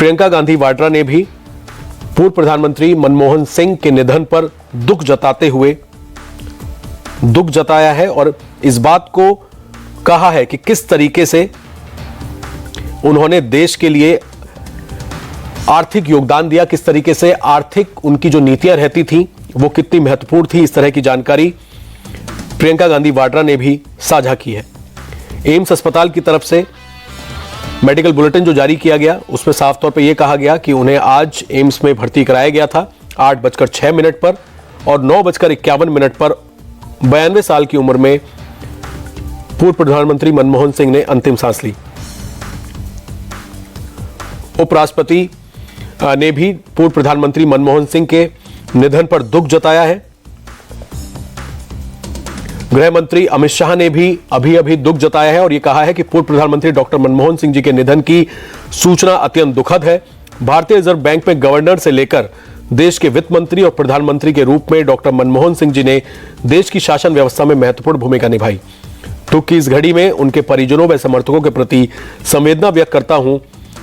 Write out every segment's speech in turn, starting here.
प्रियंका गांधी वाड्रा ने भी पूर्व प्रधानमंत्री मनमोहन सिंह के निधन पर दुख जताया है और इस बात को कहा है कि किस तरीके से उन्होंने देश के लिए आर्थिक योगदान दिया, किस तरीके से आर्थिक उनकी जो नीतियां रहती थी वो कितनी महत्वपूर्ण थी। इस तरह की जानकारी प्रियंका गांधी वाड्रा ने भी साझा की है। एम्स अस्पताल की तरफ से मेडिकल बुलेटिन जो जारी किया गया उसमें साफ तौर पे यह कहा गया कि उन्हें आज एम्स में भर्ती कराया गया था 8:06 पर और 9:51 पर 92 साल की उम्र में पूर्व प्रधानमंत्री मनमोहन सिंह ने अंतिम सांस ली। उपराष्ट्रपति ने भी पूर्व प्रधानमंत्री मनमोहन सिंह के निधन पर दुख जताया है। गृह मंत्री अमित शाह ने भी अभी दुख जताया है और यह कहा है कि पूर्व प्रधानमंत्री डॉक्टर मनमोहन सिंह जी के निधन की सूचना अत्यंत दुखद है। भारतीय रिजर्व बैंक में गवर्नर से लेकर देश के वित्त मंत्री और प्रधानमंत्री के रूप में डॉक्टर मनमोहन सिंह जी ने देश की शासन व्यवस्था में महत्वपूर्ण भूमिका निभाई। दुख की इस घड़ी में उनके परिजनों व समर्थकों के प्रति संवेदना व्यक्त करता हूं।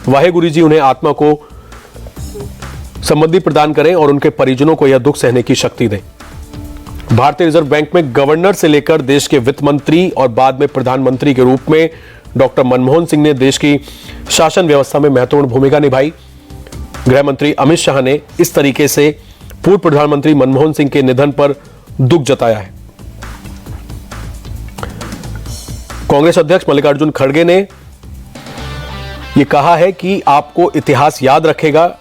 वाहेगुरु जी उन्हें आत्मा को समृद्धि प्रदान करें और उनके परिजनों को यह दुख सहने की शक्ति दें। भारतीय रिजर्व बैंक में गवर्नर से लेकर देश के वित्त मंत्री और बाद में प्रधानमंत्री के रूप में डॉक्टर मनमोहन सिंह ने देश की शासन व्यवस्था में महत्वपूर्ण भूमिका निभाई। गृह मंत्री अमित शाह ने इस तरीके से पूर्व प्रधानमंत्री मनमोहन सिंह के निधन पर दुख जताया है। कांग्रेस अध्यक्ष मल्लिकार्जुन खड़गे ने यह कहा है कि आपको इतिहास याद रखेगा।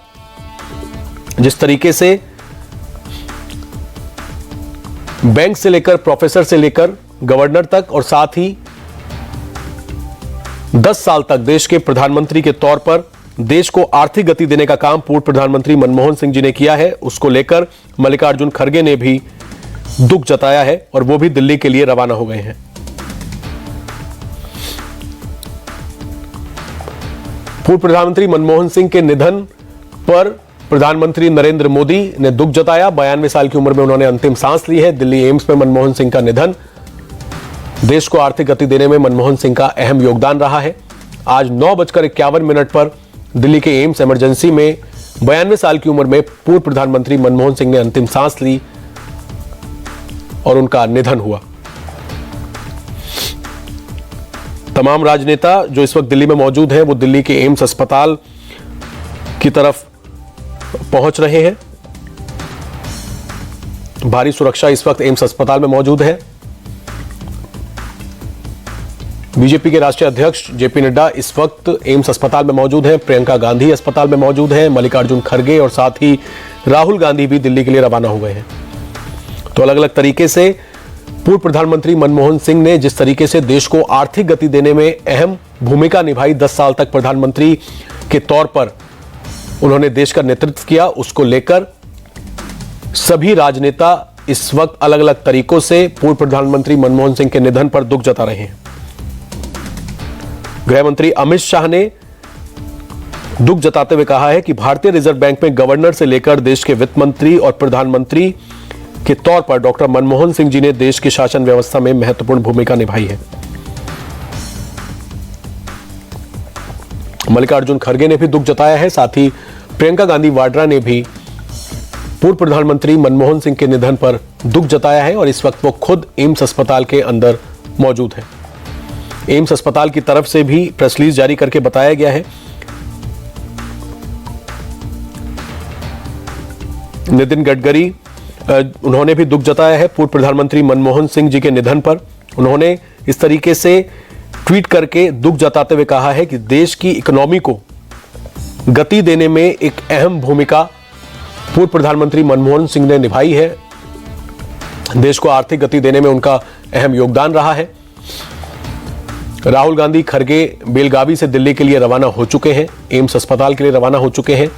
जिस तरीके से बैंक से लेकर प्रोफेसर से लेकर गवर्नर तक और साथ ही 10 साल तक देश के प्रधानमंत्री के तौर पर देश को आर्थिक गति देने का काम पूर्व प्रधानमंत्री मनमोहन सिंह जी ने किया है, उसको लेकर मल्लिकार्जुन खड़गे ने भी दुख जताया है और वो भी दिल्ली के लिए रवाना हो गए हैं। पूर्व प्रधानमंत्री मनमोहन सिंह के निधन पर प्रधानमंत्री नरेंद्र मोदी ने दुख जताया। 92 साल की उम्र में उन्होंने अंतिम सांस ली है। दिल्ली एम्स में मनमोहन सिंह का निधन, देश को आर्थिक गति देने में मनमोहन सिंह का अहम योगदान रहा है। आज 9:51 पर दिल्ली के एम्स इमरजेंसी में 92 साल की उम्र में पूर्व प्रधानमंत्री मनमोहन सिंह ने अंतिम सांस ली और उनका निधन हुआ। तमाम राजनेता जो इस वक्त दिल्ली में मौजूद हैं वो दिल्ली के एम्स अस्पताल की तरफ पहुंच रहे हैं। भारी सुरक्षा इस वक्त एम्स अस्पताल में मौजूद है। बीजेपी के राष्ट्रीय अध्यक्ष जेपी नड्डा इस वक्त एम्स अस्पताल में मौजूद हैं। प्रियंका गांधी अस्पताल में मौजूद हैं। मल्लिकार्जुन खड़गे और साथ ही राहुल गांधी भी दिल्ली के लिए रवाना हो गए हैं। तो अलग अलग तरीके से पूर्व प्रधानमंत्री मनमोहन सिंह ने जिस तरीके से देश को आर्थिक गति देने में अहम भूमिका निभाई, 10 साल तक प्रधानमंत्री के तौर पर उन्होंने देश का नेतृत्व किया, उसको लेकर सभी राजनेता इस वक्त अलग अलग तरीकों से पूर्व प्रधानमंत्री मनमोहन सिंह के निधन पर दुख जता रहे हैं। गृह मंत्री अमित शाह ने दुख जताते हुए कहा है कि भारतीय रिजर्व बैंक में गवर्नर से लेकर देश के वित्त मंत्री और प्रधानमंत्री के तौर पर डॉक्टर मनमोहन सिंह जी ने देश की शासन व्यवस्था में महत्वपूर्ण भूमिका निभाई है। मल्लिकार्जुन खड़गे ने भी दुख जताया है। साथ ही प्रियंका गांधी वाड्रा ने भी पूर्व प्रधानमंत्री मनमोहन सिंह के निधन पर दुख जताया है और इस वक्त वो खुद एम्स अस्पताल के अंदर मौजूद है। एम्स अस्पताल की तरफ से भी प्रेस रिलीज जारी करके बताया गया है। नितिन गडकरी उन्होंने भी दुख जताया है पूर्व प्रधानमंत्री मनमोहन सिंह जी के निधन पर। उन्होंने इस तरीके से ट्वीट करके दुख जताते हुए कहा है कि देश की इकोनॉमी को गति देने में एक अहम भूमिका पूर्व प्रधानमंत्री मनमोहन सिंह ने निभाई है। देश को आर्थिक गति देने में उनका अहम योगदान रहा है। राहुल गांधी खड़गे बेलगावी से दिल्ली के लिए रवाना हो चुके हैं, एम्स अस्पताल के लिए रवाना हो चुके हैं।